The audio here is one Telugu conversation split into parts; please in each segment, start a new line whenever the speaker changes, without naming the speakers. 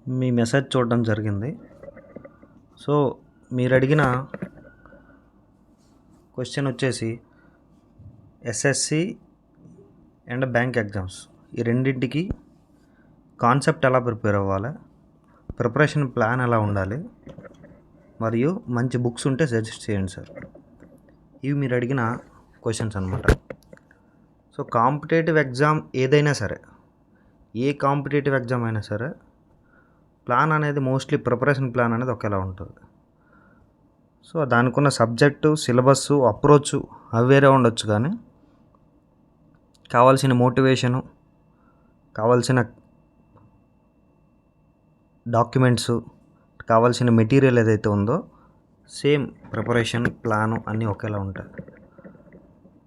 మీ మెసేజ్ చూడడం జరిగింది. సో మీరు అడిగిన క్వశ్చన్ వచ్చేసి ఎస్ఎస్సి అండ్ బ్యాంక్ ఎగ్జామ్స్ ఈ రెండింటికి కాన్సెప్ట్ ఎలా ప్రిపేర్ అవ్వాలి, ప్రిపరేషన్ ప్లాన్ ఎలా ఉండాలి, మరియు మంచి బుక్స్ ఉంటే సజెస్ట్ చేయండి సార్. ఇవి మీరు అడిగిన క్వశ్చన్స్ అనమాట. సో కాంపిటేటివ్ ఎగ్జామ్ ఏదైనా సరే, ఏ కాంపిటేటివ్ ఎగ్జామ్ అయినా సరే ప్లాన్ అనేది మోస్ట్లీ ప్రిపరేషన్ ప్లాన్ అనేది ఒకేలా ఉంటుంది. సో దానికి ఉన్న సబ్జెక్టు, సిలబస్, అప్రోచ్ అవి వేరే ఉండొచ్చు, కానీ కావాల్సిన మోటివేషను, కావాల్సిన డాక్యుమెంట్స్, కావాల్సిన మెటీరియల్ ఏదైతే ఉందో సేమ్ ప్రిపరేషన్ ప్లాను అన్నీ ఒకేలా ఉంటాయి.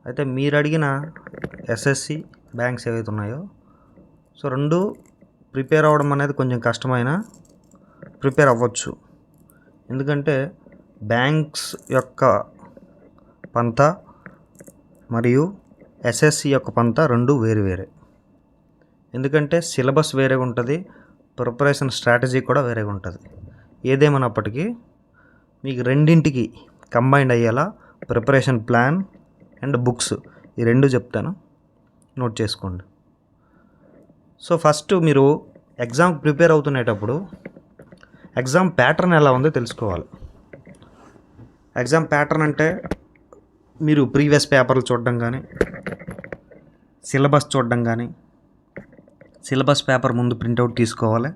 అయితే మీరు అడిగిన ఎస్ఎస్సి బ్యాంక్స్ ఏవైతే ఉన్నాయో సో రెండు ప్రిపేర్ అవ్వడం అనేది కొంచెం కష్టమైన ప్రిపేర్ అవ్వచ్చు. ఎందుకంటే బ్యాంక్స్ యొక్క పంత మరియు ఎస్ఎస్సి యొక్క పంత రెండు వేరు వేరే. ఎందుకంటే సిలబస్ వేరేగా ఉంటుంది, ప్రిపరేషన్ స్ట్రాటజీ కూడా వేరేగా ఉంటుంది. ఏదేమన్నప్పటికీ మీకు రెండింటికి కంబైండ్ అయ్యేలా ప్రిపరేషన్ ప్లాన్ అండ్ బుక్స్ ఈ రెండు చెప్తాను, నోట్ చేసుకోండి. సో ఫస్ట్ మీరు ఎగ్జామ్ ప్రిపేర్ అవుతునేటప్పుడు ఎగ్జామ్ ప్యాటర్న్ ఎలా ఉందో తెలుసుకోవాలి. ఎగ్జామ్ ప్యాటర్న్ అంటే మీరు ప్రీవియస్ పేపర్లు చూడడం కానీ, సిలబస్ చూడడం కానీ, సిలబస్ పేపర్ ముందు ప్రింట్అవుట్ తీసుకోవాలి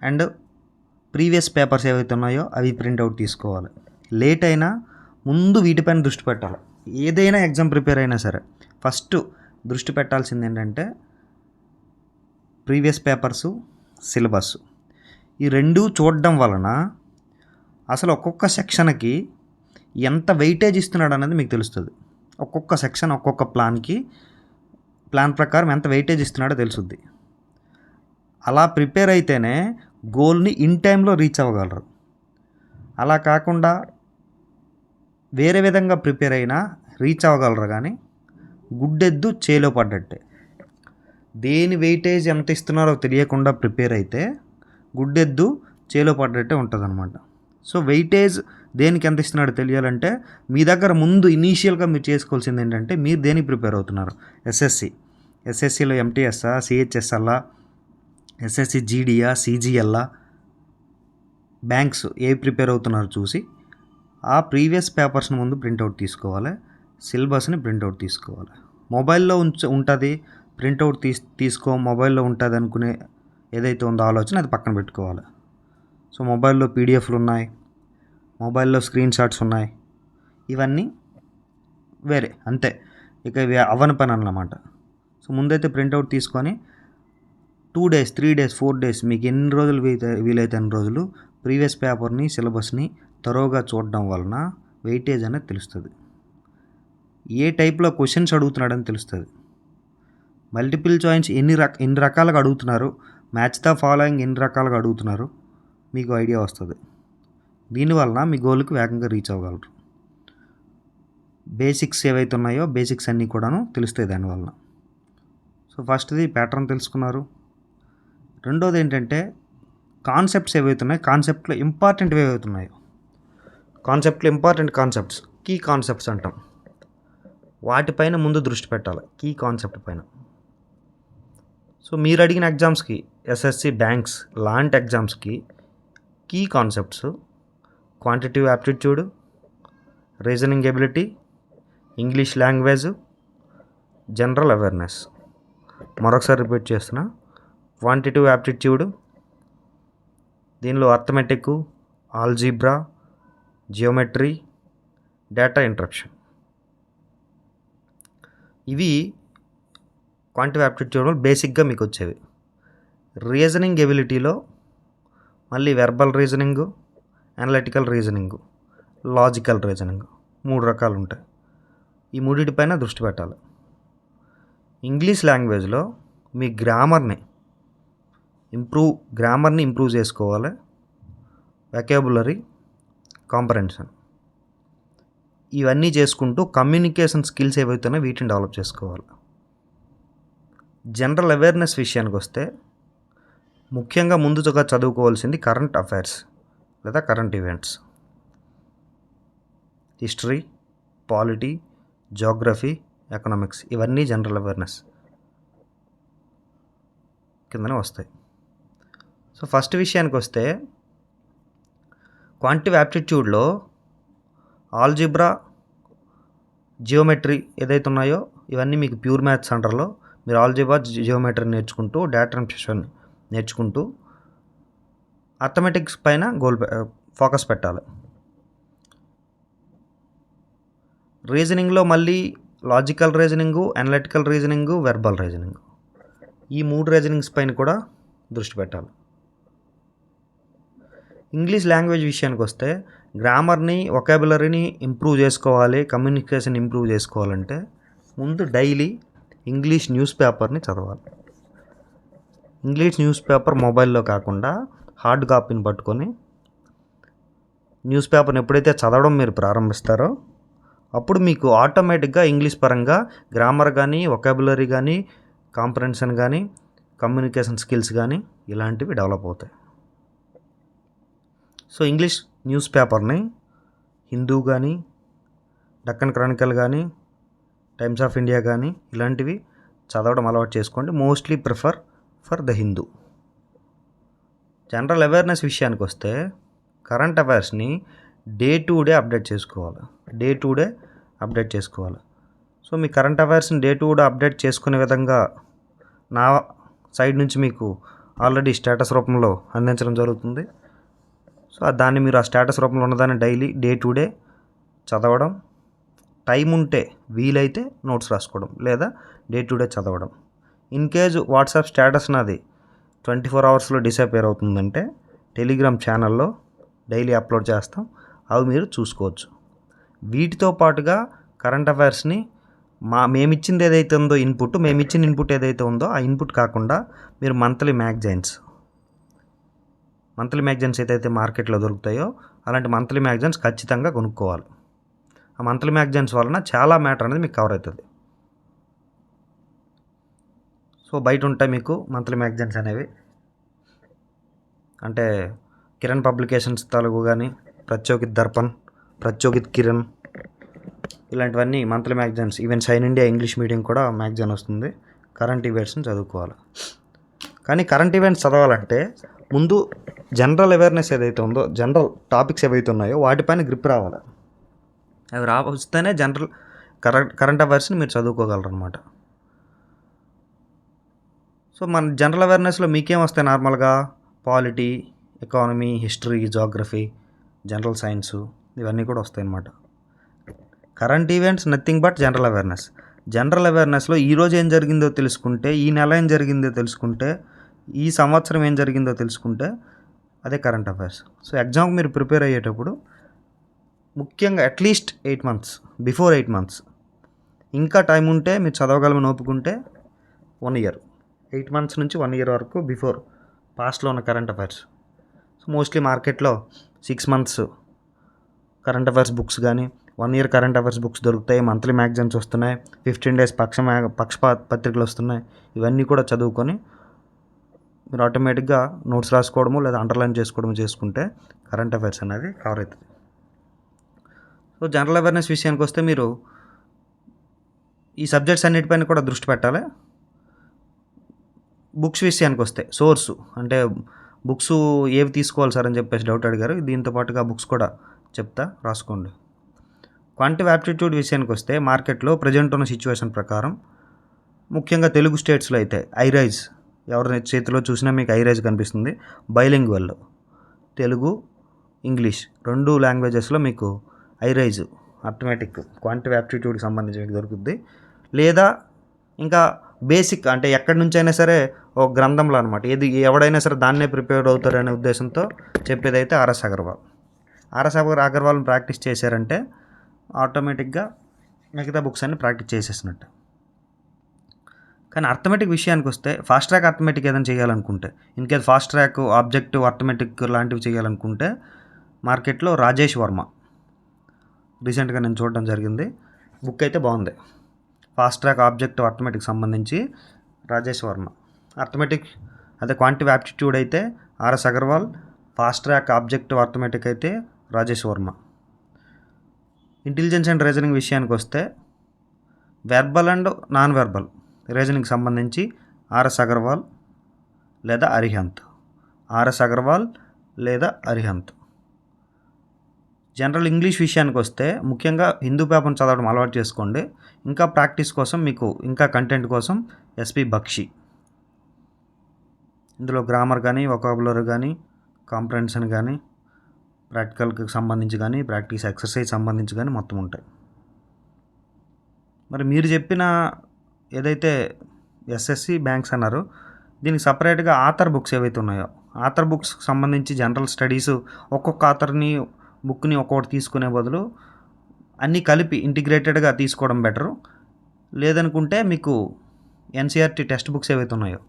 అండ్ ప్రీవియస్ పేపర్స్ ఏవైతే ఉన్నాయో అవి ప్రింట్అవుట్ తీసుకోవాలి. లేట్ అయినా ముందు వీటిపైన దృష్టి పెట్టాలి. ఏదైనా ఎగ్జామ్ ప్రిపేర్ అయినా సరే ఫస్ట్ దృష్టి పెట్టాల్సింది ఏంటంటే ప్రీవియస్ పేపర్సు, సిలబస్ ఈ రెండు చూడడం వలన అసలు ఒక్కొక్క సెక్షన్కి ఎంత వెయిటేజ్ ఇస్తున్నాడు అనేది మీకు తెలుస్తుంది. ఒక్కొక్క సెక్షన్ ఒక్కొక్క ప్లాన్ ప్రకారం ఎంత వెయిటేజ్ ఇస్తున్నాడో తెలుస్తుంది. అలా ప్రిపేర్ అయితేనే గోల్ని ఇన్ టైంలో రీచ్ అవ్వగలరు. అలా కాకుండా వేరే విధంగా ప్రిపేర్ అయినా రీచ్ అవ్వగలరు, కానీ గుడ్డెద్దు చేలో పడ్డట్టే. దేని వెయిటేజ్ ఎంత ఇస్తున్నారో తెలియకుండా ప్రిపేర్ అయితే గుడ్డెద్దు చేలో పడ్డట్టే ఉంటుంది అనమాట. సో వెయిటేజ్ దేనికి ఎంత ఇస్తున్నాడో తెలియాలంటే మీ దగ్గర ముందు ఇనీషియల్గా మీరు చేసుకోవాల్సింది ఏంటంటే మీరు దేనికి ప్రిపేర్ అవుతున్నారు. ఎస్ఎస్సిలో ఎంటీఎస్ఆ, సిహెచ్ఎస్ఎల్ఆ, ఎస్ఎస్సి జీడియా, సిజిఎల్ఆ, బ్యాంక్స్ ఏ ప్రిపేర్ అవుతున్నారో చూసి ఆ ప్రీవియస్ పేపర్స్ని ముందు ప్రింట్అవుట్ తీసుకోవాలి, సిలబస్ని ప్రింట్అవుట్ తీసుకోవాలి. మొబైల్లో ఉంటుంది ప్రింట్అవుట్ తీసుకో మొబైల్లో ఉంటుంది అనుకునే ఏదైతే ఉందో ఆలోచన అది పక్కన పెట్టుకోవాలి. సో మొబైల్లో పీడిఎఫ్లు ఉన్నాయి, మొబైల్లో స్క్రీన్ షాట్స్ ఉన్నాయి, ఇవన్నీ వేరే, అంతే. ఇక ఇవి అవ్వని పని అన్నమాట. సో ముందైతే ప్రింట్అవుట్ తీసుకొని 2 days, 3 days, 4 days మీకు ఎన్ని రోజులు వీలైతే అన్ని రోజులు ప్రీవియస్ పేపర్ని, సిలబస్ని తరోగా చూడడం వలన వెయిటేజ్ అనేది తెలుస్తుంది. ఏ టైప్లో క్వశ్చన్స్ అడుగుతున్నాడని తెలుస్తుంది. మల్టిపుల్ చాయిస్ ఎన్ని రకాలుగా అడుగుతున్నారు, మ్యాచ్ ద ఫాలోయింగ్ ఎన్ని రకాలుగా అడుగుతున్నారు మీకు ఐడియా వస్తుంది. దీనివలన మీ గోల్కి వేగంగా రీచ్ అవ్వగలరు. బేసిక్స్ ఏవైతే ఉన్నాయో బేసిక్స్ అన్నీ కూడాను తెలుస్తాయి దానివలన. సో ఫస్ట్ది ప్యాటర్న్ తెలుసుకున్నారు. రెండోది ఏంటంటే కాన్సెప్ట్స్ ఏవైతే ఉన్నాయో కాన్సెప్ట్లో ఇంపార్టెంట్వి ఏవైతే ఉన్నాయో కాన్సెప్ట్లో ఇంపార్టెంట్ కాన్సెప్ట్స్, కీ కాన్సెప్ట్స్ అంటాం, వాటిపైన ముందు దృష్టి పెట్టాలి, కీ కాన్సెప్ట్ పైన. సో మీరు అడిగిన ఎగ్జామ్స్కి, ఎస్ఎస్సి బ్యాంక్స్ లాంటి ఎగ్జామ్స్కి key concepts quantitative aptitude, reasoning ability, English language, general awareness. మరొకసారి రిపీట్ చేస్తున్నా, క్వాంటిటివ్ యాప్టిట్యూడ్, దీనిలో arithmetic, algebra, geometry, data interaction, ఇవి క్వాంటిటివ్ యాప్టిట్యూడ్లో బేసిక్గా మీకు వచ్చేవి. రీజనింగ్ ఎబిలిటీలో మళ్ళీ verbal reasoning, analytical reasoning, logical reasoning 3 రకాలు ఉంటాయి. ఈ మూడింటిపైన దృష్టి పెట్టాలి. ఇంగ్లీష్ లాంగ్వేజ్లో మీ గ్రామర్ని ఇంప్రూవ్ చేసుకోవాలి. వెకాబులరీ, కాంప్రహెన్షన్ ఇవన్నీ చేసుకుంటూ కమ్యూనికేషన్ స్కిల్స్ ఏవైతున్నాయో వీటిని డెవలప్ చేసుకోవాలి. జనరల్ అవేర్నెస్ విషయానికి వస్తే ముఖ్యంగా ముందుగా చదువుకోవాల్సింది కరెంట్ అఫైర్స్ లేదా current events. History, polity, geography, economics ఇవన్నీ జనరల్ అవేర్నెస్ కిందనే వస్తాయి. సో ఫస్ట్ విషయానికి వస్తే క్వాంటిటివ్ యాప్టిట్యూడ్లో ఆల్జిబ్రా, జియోమెట్రీ ఏదైతే ఉన్నాయో ఇవన్నీ మీకు ప్యూర్ మ్యాథ్స్ అంటారో మీరు ఆల్జిబ్రా, జియోమెట్రీ నేర్చుకుంటూ డేటా ట్రాన్స్మిషన్ నేర్చుకుంటూ అర్థమెటిక్స్ పైన ఫోకస్ పెట్టాలి. రీజనింగ్లో మళ్ళీ logical reasoning, analytical reasoning, verbal reasoning ఈ 3 రీజనింగ్స్ పైన కూడా దృష్టి పెట్టాలి. ఇంగ్లీష్ లాంగ్వేజ్ విషయానికి వస్తే గ్రామర్ని, వొకాబులరీని ఇంప్రూవ్ చేసుకోవాలి, కమ్యూనికేషన్ ఇంప్రూవ్ చేసుకోవాలంటే ముందు డైలీ ఇంగ్లీష్ న్యూస్ పేపర్ని చదవాలి. ఇంగ్లీష్ న్యూస్ పేపర్ మొబైల్లో కాకుండా హార్డ్ కాపీని పట్టుకొని న్యూస్ పేపర్ని ఎప్పుడైతే చదవడం మీరు ప్రారంభిస్తారో అప్పుడు మీకు ఆటోమేటిక్గా ఇంగ్లీష్ పరంగా గ్రామర్ కానీ, వొకాబులరీ కానీ, కాంప్రహెన్షన్ కానీ, కమ్యూనికేషన్ స్కిల్స్ కానీ ఇలాంటివి డెవలప్ అవుతాయి. సో ఇంగ్లీష్ న్యూస్ పేపర్ని హిందూ కానీ, డక్కన్ క్రానికల్ కానీ, టైమ్స్ ఆఫ్ ఇండియా కానీ ఇలాంటివి చదవడం అలవాటు చేసుకోండి. Mostly prefer for the Hindu. General awareness విషయానికి వస్తే కరెంట్ అఫైర్స్ని డే టు డే అప్డేట్ చేసుకోవాలి. సో మీ కరెంట్ అఫైర్స్ని డే టు డే అప్డేట్ చేసుకునే విధంగా నా సైడ్ నుంచి మీకు ఆల్రెడీ స్టేటస్ రూపంలో అందించడం జరుగుతుంది. సో దాన్ని మీరు ఆ స్టేటస్ రూపంలో ఉన్నదాన్ని డైలీ డే టు డే చదవడం, టైం ఉంటే వీలైతే నోట్స్ రాసుకోవడం లేదా డే టు డే చదవడం. ఇన్ కేసు వాట్సాప్ స్టేటస్ నాది 24 అవర్స్లో డిసపియర్ అవుతుందంటే టెలిగ్రామ్ ఛానల్లో డైలీ అప్లోడ్ చేస్తాం, అవి మీరు చూసుకోవచ్చు. వీటితో పాటుగా కరెంట్ అఫైర్స్ని మేమిచ్చింది ఏదైతే ఉందో మేమిచ్చిన ఇన్పుట్ ఏదైతే ఉందో ఆ ఇన్పుట్ కాకుండా మీరు మంత్లీ మ్యాగజైన్స్ ఏదైతే మార్కెట్లో దొరుకుతాయో అలాంటి మంత్లీ మ్యాగజైన్స్ ఖచ్చితంగా కొనుక్కోవాలి. ఆ మంత్లీ మ్యాగజైన్స్ వలన చాలా మ్యాటర్ అనేది మీకు కవర్ అవుతుంది. సో బయట ఉంటాయి మీకు మంత్లీ మ్యాగజైన్స్ అనేవి, అంటే కిరణ్ పబ్లికేషన్స్ తెలుగు కానీ, ప్రత్యోగిత్ దర్పణ్, ప్రత్యోగిత్ కిరణ్ ఇలాంటివన్నీ monthly magazines. Even sign India English medium కూడా మ్యాగజైన్ వస్తుంది. కరెంట్ ఈవెంట్స్ని చదువుకోవాలి. కానీ కరెంట్ ఈవెంట్స్ చదవాలంటే ముందు జనరల్ అవేర్నెస్ ఏదైతే ఉందో, జనరల్ టాపిక్స్ ఏవైతే ఉన్నాయో వాటిపైన గ్రిప్ రావాలి. అవి వస్తేనే కరెంట్ అఫైర్స్ని మీరు చదువుకోగలరు అనమాట. సో మన జనరల్ అవేర్నెస్లో మీకేం వస్తాయి నార్మల్గా? Polity, economy, history, geography, general science ఇవన్నీ కూడా వస్తాయి అన్నమాట. Current events nothing but general awareness. General అవేర్నెస్లో ఈరోజు ఏం జరిగిందో తెలుసుకుంటే, ఈ నెల ఏం జరిగిందో తెలుసుకుంటే, ఈ సంవత్సరం ఏం జరిగిందో తెలుసుకుంటే అదే కరెంట్ అఫైర్స్. సో ఎగ్జామ్కి మీరు ప్రిపేర్ అయ్యేటప్పుడు ముఖ్యంగా అట్లీస్ట్ 8 months, బిఫోర్ 8 months ఇంకా టైం ఉంటే మీరు చదవగలమని ఒప్పుకుంటే 1 year, 8 months నుంచి 1 year వరకు బిఫోర్ పాస్ట్లో ఉన్న కరెంట్ అఫైర్స్. సో మోస్ట్లీ మార్కెట్లో 6 months కరెంట్ అఫైర్స్ బుక్స్ కానీ, 1 year కరెంట్ అఫైర్స్ బుక్స్ దొరుకుతాయి. మంత్లీ మ్యాగజైన్స్ వస్తున్నాయి, 15 days పక్షపాత పత్రికలు వస్తున్నాయి. ఇవన్నీ కూడా చదువుకొని మీరు ఆటోమేటిక్గా నోట్స్ రాసుకోవడము లేదా అండర్లైన్ చేసుకోవడము చేసుకుంటే కరెంట్ అఫైర్స్ అనేది కవర్ అవుతుంది. సో జనరల్ అవేర్నెస్ విషయానికి వస్తే మీరు ఈ సబ్జెక్ట్స్ అన్నిటిపైన కూడా దృష్టి పెట్టాలి. బుక్స్ విషయానికి వస్తే సోర్సు అంటే బుక్స్ ఏవి తీసుకోవాలి సార్ అని చెప్పేసి డౌట్ అడిగారు. దీంతో పాటుగా బుక్స్ కూడా చెప్తా, రాసుకోండి. క్వాంటిటివ్ యాప్టిట్యూడ్ విషయానికి వస్తే మార్కెట్లో ప్రజెంట్ ఉన్న సిచ్యువేషన్ ప్రకారం ముఖ్యంగా తెలుగు స్టేట్స్లో అయితే ఐరైజ్, ఎవరి చేతిలో చూసినా మీకు ఐరైజ్ కనిపిస్తుంది. బైలింగ్వల్ తెలుగు, ఇంగ్లీష్ 2 లాంగ్వేజెస్లో మీకు ఐరైజ్ అర్థమెటిక్ క్వాంటిటివ్ యాప్టిట్యూడ్కి సంబంధించి మీకు దొరుకుతుంది. లేదా ఇంకా బేసిక్ అంటే ఎక్కడి నుంచి అయినా సరే ఒక గ్రంథంలో అనమాట, ఎవడైనా సరే దాన్నే ప్రిపేర్ అవుతారనే ఉద్దేశంతో చెప్పేదైతే ఆర్ఎస్ అగర్వాల్ని ప్రాక్టీస్ చేశారంటే ఆటోమేటిక్గా మిగతా బుక్స్ అన్ని ప్రాక్టీస్ చేసేసినట్టు. కానీ అర్థమెటిక్ విషయానికి వస్తే ఫాస్ట్ ట్రాక్ అర్థమెటిక్ ఏదైనా చేయాలనుకుంటే, in case fast track objective arithmetic లాంటివి చేయాలనుకుంటే మార్కెట్లో రాజేష్ వర్మ రీసెంట్గా నేను చూడడం జరిగింది. బుక్ అయితే బాగుంది. ఫాస్ట్ ట్రాక్ ఆబ్జెక్టివ్ అర్థమెటిక్ సంబంధించి రాజేష్ వర్మ. అర్థమెటిక్ అదే క్వాంటిటివ్ యాప్టిట్యూడ్ అయితే RS Agarwal, fast track objective arithmetic అయితే Rajesh Verma. Intelligence and reasoning విషయానికి వస్తే verbal and non verbal reasoning సంబంధించి ఆర్ఎస్ అగర్వాల్ లేదా అరిహంత్, ఆర్ఎస్ అగర్వాల్ లేదా అరిహంత్. జనరల్ ఇంగ్లీష్ విషయానికి వస్తే ముఖ్యంగా హిందూ పేపర్ని చదవడం అలవాటు చేసుకోండి. ఇంకా ప్రాక్టీస్ కోసం మీకు ఇంకా కంటెంట్ కోసం ఎస్పి బక్షి. ఇందులో గ్రామర్ కానీ వొకాబులరీ కానీ కాంప్రహెన్షన్ కానీ ప్రాక్టికల్కి సంబంధించి కానీ ప్రాక్టీస్ ఎక్సర్సైజ్ సంబంధించి కానీ మొత్తం ఉంటాయి. మరి మీరు చెప్పిన ఏదైతే ఎస్ఎస్సి బ్యాంక్స్ అన్నారో దీనికి సపరేట్గా ఆథర్ బుక్స్ ఏవైతే ఉన్నాయో ఆథర్ బుక్స్కి సంబంధించి జనరల్ స్టడీస్ ఒక్కొక్క ఆథర్ని బుక్ని ఒక్కొక్కటి తీసుకునే బదులు అన్నీ కలిపి ఇంటిగ్రేటెడ్గా తీసుకోవడం బెటరు. లేదనుకుంటే మీకు ఎన్సీఆర్టీ టెక్స్ట్ బుక్స్ ఏవైతే ఉన్నాయో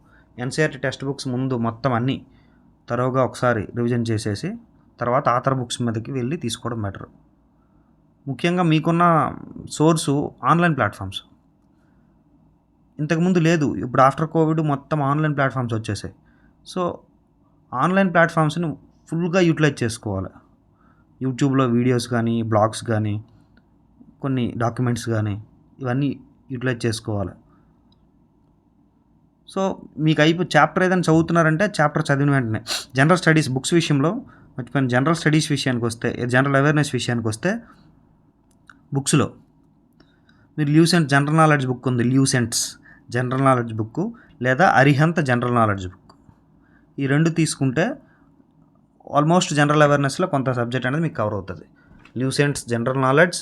ఎన్సీఆర్టీ టెక్స్ట్ బుక్స్ ముందు మొత్తం అన్నీ తరోగా ఒకసారి రివిజన్ చేసేసి తర్వాత ఆథర్ బుక్స్ మీదకి వెళ్ళి తీసుకోవడం బెటర్. ముఖ్యంగా మీకున్న సోర్సు ఆన్లైన్ ప్లాట్ఫామ్స్. ఇంతకుముందు లేదు, ఇప్పుడు ఆఫ్టర్ కోవిడ్ మొత్తం ఆన్లైన్ ప్లాట్ఫామ్స్ వచ్చేసాయి. సో ఆన్లైన్ ప్లాట్ఫామ్స్ని ఫుల్గా యూటిలైజ్ చేసుకోవాలి. యూట్యూబ్లో వీడియోస్ కానీ బ్లాగ్స్ కానీ కొన్ని డాక్యుమెంట్స్ కానీ ఇవన్నీ యూటిలైజ్ చేసుకోవాలి. సో మీకు చాప్టర్ ఏదైనా చదువుతున్నారంటే చాప్టర్ చదివిన వెంటనే జనరల్ స్టడీస్ బుక్స్ విషయంలో మర్చిపోయిన జనరల్ స్టడీస్ విషయానికి వస్తే జనరల్ అవేర్నెస్ విషయానికి వస్తే బుక్స్లో మీరు ల్యూసెంట్ జనరల్ నాలెడ్జ్ బుక్ ఉంది, ల్యూసెంట్స్ జనరల్ నాలెడ్జ్ బుక్ లేదా అరిహంత్ జనరల్ నాలెడ్జ్ బుక్, ఈ రెండు తీసుకుంటే ఆల్మోస్ట్ జనరల్ అవేర్నెస్లో కొంత సబ్జెక్ట్ అనేది మీకు కవర్ అవుతుంది. Lucent's general knowledge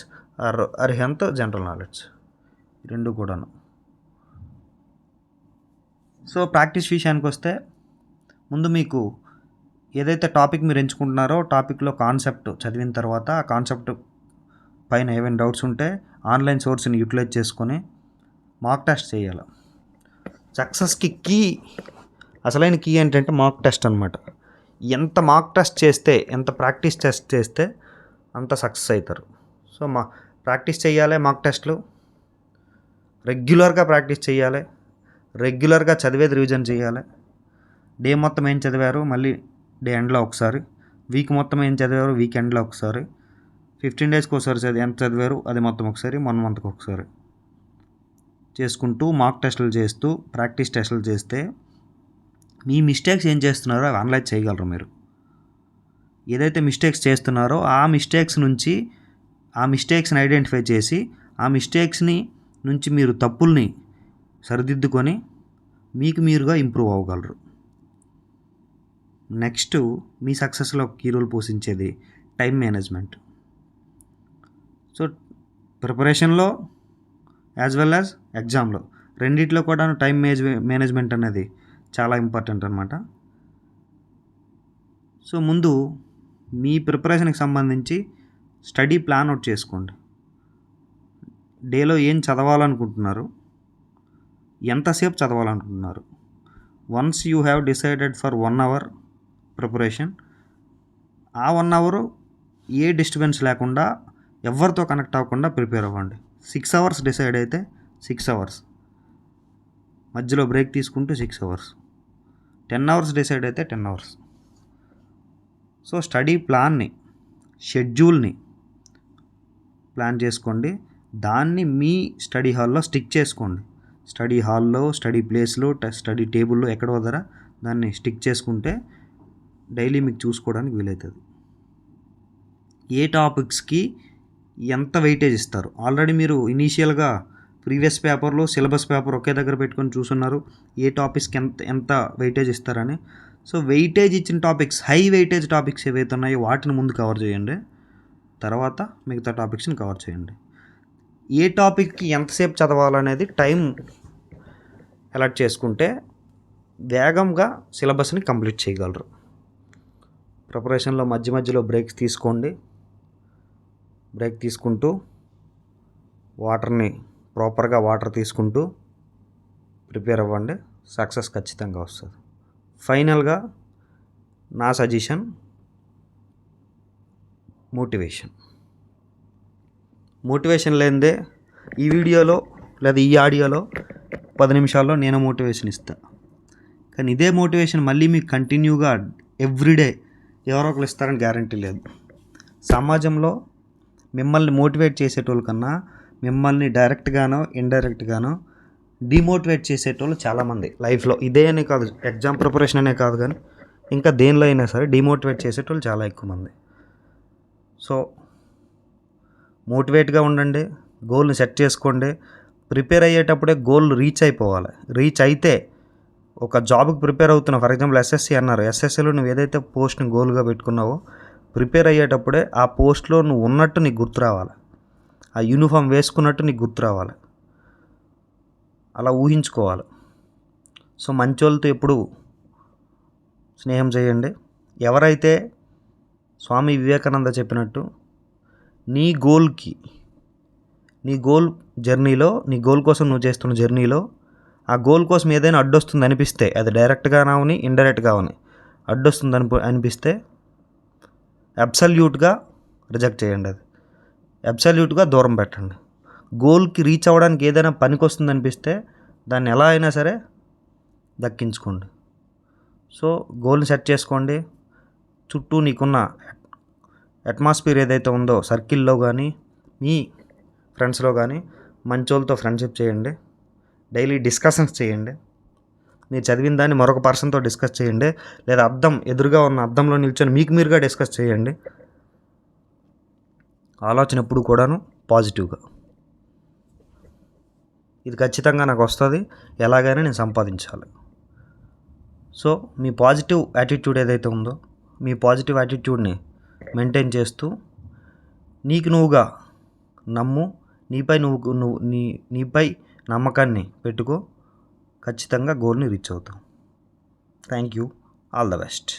or Arihant general knowledge ఈ రెండు కూడాను. సో ప్రాక్టీస్ విషయానికి వస్తే ముందు మీకు ఏదైతే టాపిక్ మీరు ఎంచుకుంటున్నారో టాపిక్లో కాన్సెప్ట్ చదివిన తర్వాత ఆ కాన్సెప్ట్ పైన ఏమైనా డౌట్స్ ఉంటే ఆన్లైన్ సోర్స్ని యూటిలైజ్ చేసుకొని మాక్ టెస్ట్ చేయాలి. సక్సెస్కి కీ అసలైన కీ ఏంటంటే మాక్ టెస్ట్ అనమాట. ఎంత మాక్ టెస్ట్ చేస్తే ఎంత ప్రాక్టీస్ టెస్ట్ చేస్తే అంత సక్సెస్ అవుతారు. సో ప్రాక్టీస్ చేయాలి, మాక్ టెస్ట్లు రెగ్యులర్గా ప్రాక్టీస్ చేయాలి, రెగ్యులర్గా చదివేది రివిజన్ చేయాలి. డే మొత్తం ఏం చదివారు మళ్ళీ డే ఎండ్లో ఒకసారి, వీక్ మొత్తం ఏం చదివారు వీక్ ఎండ్లో ఒకసారి, 15 డేస్కి ఒకసారి ఎంత చదివారు అది మొత్తం ఒకసారి, 1 మంత్కి ఒకసారి చేసుకుంటూ మాక్ టెస్టులు చేస్తూ ప్రాక్టీస్ టెస్టులు చేస్తే మీ మిస్టేక్స్ ఏం చేస్తున్నారో అవి అనలైజ్ చేయగలరు. మీరు ఏదైతే మిస్టేక్స్ చేస్తున్నారో ఆ మిస్టేక్స్ని ఐడెంటిఫై చేసి ఆ మిస్టేక్స్ని నుంచి మీరు తప్పుల్ని సరిదిద్దుకొని మీకు మీరుగా ఇంప్రూవ్ అవ్వగలరు. నెక్స్ట్ మీ సక్సెస్లో కీ రోల్ పోషించేది టైం మేనేజ్మెంట్. సో ప్రిపరేషన్లో యాజ్ వెల్ యాజ్ ఎగ్జామ్లో రెండిట్లో కూడా టైం మేనేజ్మెంట్ అనేది చాలా ఇంపార్టెంట్ అనమాట. సో ముందు మీ ప్రిపరేషన్కి సంబంధించి స్టడీ ప్లాన్ అవుట్ చేసుకోండి. డేలో ఏం చదవాలనుకుంటున్నారు, ఎంతసేపు చదవాలనుకుంటున్నారు. Once you have decided for 1 hour preparation, ఆ 1 hour ఏ డిస్టర్బెన్స్ లేకుండా ఎవరితో కనెక్ట్ అవ్వకుండా ప్రిపేర్ అవ్వండి. 6 hours డిసైడ్ అయితే 6 hours, మధ్యలో బ్రేక్ తీసుకుంటూ 6 hours, 10 hours డిసైడ్ అయితే 10 hours. సో స్టడీ ప్లాన్ని షెడ్యూల్ని ప్లాన్ చేసుకోండి, దాన్ని మీ స్టడీ హాల్లో స్టిక్ చేసుకోండి. స్టడీ హాల్లో స్టడీ ప్లేస్లో స్టడీ టేబుల్లో ఎక్కడ వదర దాన్ని స్టిక్ చేసుకుంటే డైలీ మీకు చూసుకోవడానికి వీలవుతుంది. ఏ టాపిక్స్కి ఎంత వెయిటేజ్ ఇస్తారు, ఆల్రెడీ మీరు ఇనీషియల్గా ప్రీవియస్ పేపర్లో సిలబస్ పేపర్ ఒకే దగ్గర పెట్టుకొని చూస్తున్నారు ఏ టాపిక్స్కి ఎంత వెయిటేజ్ ఇస్తారని. సో వెయిటేజ్ ఇచ్చిన టాపిక్స్, హై వెయిటేజ్ టాపిక్స్ ఏవైతే ఉన్నాయో వాటిని ముందు కవర్ చేయండి, తర్వాత మిగతా టాపిక్స్ని కవర్ చేయండి. ఏ టాపిక్కి ఎంతసేపు చదవాలనేది టైం అలాట్ చేసుకుంటే వేగంగా సిలబస్ని కంప్లీట్ చేయగలరు. ప్రిపరేషన్లో మధ్య మధ్యలో బ్రేక్స్ తీసుకోండి, బ్రేక్ తీసుకుంటూ ప్రాపర్గా వాటర్ తీసుకుంటూ ప్రిపేర్ అవ్వండి, సక్సెస్ ఖచ్చితంగా వస్తుంది. ఫైనల్గా నా సజెషన్ మోటివేషన్ లేనిదే ఈ వీడియోలో లేదా ఈ ఆడియోలో 10 నిమిషాల్లో నేను మోటివేషన్ ఇస్తాను, కానీ ఇదే మోటివేషన్ మళ్ళీ మీకు కంటిన్యూగా ఎవ్రీడే ఎవరో ఒకరు ఇస్తారని గ్యారంటీ లేదు. సమాజంలో మిమ్మల్ని మోటివేట్ చేసేటోళ్ళ కన్నా మిమ్మల్ని డైరెక్ట్గానో ఇండైరెక్ట్గానో డిమోటివేట్ చేసేటోళ్ళు చాలామంది లైఫ్లో. ఇదే అనే కాదు, ఎగ్జామ్ ప్రిపరేషన్ అనే కాదు, కానీ ఇంకా దేనిలో అయినా సరే డిమోటివేట్ చేసేటోళ్ళు చాలా ఎక్కువ మంది. సో మోటివేట్గా ఉండండి, గోల్ని సెట్ చేసుకోండి. ప్రిపేర్ అయ్యేటప్పుడే గోల్ రీచ్ అయిపోవాలి. రీచ్ అయితే ఒక జాబ్కి ప్రిపేర్ అవుతున్నావు, ఫర్ ఎగ్జాంపుల్ ఎస్ఎస్సి అన్నారు, ఎస్ఎస్సిలో నువ్వు ఏదైతే పోస్ట్ని గోల్గా పెట్టుకున్నావో ప్రిపేర్ అయ్యేటప్పుడే ఆ పోస్ట్లో నువ్వు ఉన్నట్టు నీకు గుర్తు రావాలి, ఆ యూనిఫామ్ వేసుకున్నట్టు నీకు గుర్తు రావాలి, అలా ఊహించుకోవాలి. సో మంచోళ్ళతో ఎప్పుడు స్నేహం చేయండి. ఎవరైతే స్వామి వివేకానంద చెప్పినట్టు నీ గోల్ జర్నీలో, నీ గోల్ కోసం నువ్వు చేస్తున్న జర్నీలో ఆ గోల్ కోసం ఏదైనా అడ్డొస్తుంది అనిపిస్తే, అది డైరెక్ట్గా అవని ఇండైరెక్ట్గా అవని అడ్డొస్తుంది అనిపిస్తే అబ్సల్యూట్గా రిజెక్ట్ చేయండి, అది అబ్సల్యూట్గా దూరం పెట్టండి. గోల్కి రీచ్ అవ్వడానికి ఏదైనా పనికి వస్తుంది అనిపిస్తే దాన్ని ఎలా అయినా సరే దక్కించుకోండి. సో గోల్ని సెట్ చేసుకోండి. చుట్టూ నీకున్న అట్మాస్ఫియర్ ఏదైతే ఉందో సర్కిల్లో కానీ మీ ఫ్రెండ్స్లో కానీ మంచోళ్ళతో ఫ్రెండ్షిప్ చేయండి. డైలీ డిస్కషన్స్ చేయండి. మీరు చదివిన దాన్ని మరొక పర్సన్తో డిస్కస్ చేయండి, లేదా ఎదురుగా ఉన్న అద్దంలో నిల్చొని మీకు మీరుగా డిస్కస్ చేయండి. ఆలోచన ఎప్పుడు కూడాను పాజిటివ్గా, ఇది ఖచ్చితంగా నాకు వస్తుంది, ఎలాగైనా నేను సంపాదించాలి. సో మీ పాజిటివ్ యాటిట్యూడ్ ఏదైతే ఉందో మీ పాజిటివ్ యాటిట్యూడ్ని మెయింటైన్ చేస్తూ నీకు నువ్వుగా నమ్ము, నీపై నమ్మకాన్ని పెట్టుకో. ఖచ్చితంగా గోల్ని రీచ్ అవుతాం. Thank you. All the best.